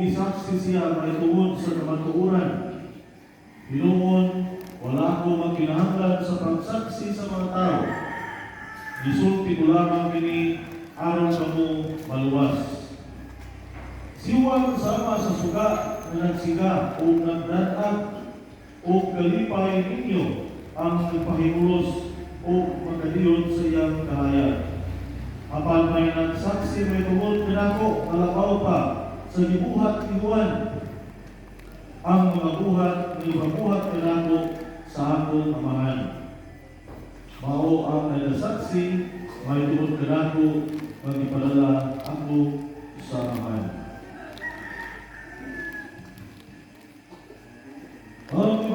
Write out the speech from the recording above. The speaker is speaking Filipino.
gisaksi siya mahitungod sa kamatuoran. Hinuon, wala ko magkinahanglan sa pagsaksi sa mga tao. Gisulti ko lamang kini aron kamo maluwas. Siwang sama sa suga na nagsiga o nagdatag o kalipay ninyo ang nagpahimulos o magkadiyon sa iyang kahayag. Apan may nagsaksi may tungod kanako malabaw pa sa gibuhat ni Juan. Ang mga buhat ni pabuhat kanako sa akong amahan. Mao ang nagsaksi may tungod kanako magipadala ako sa amahan. Amen.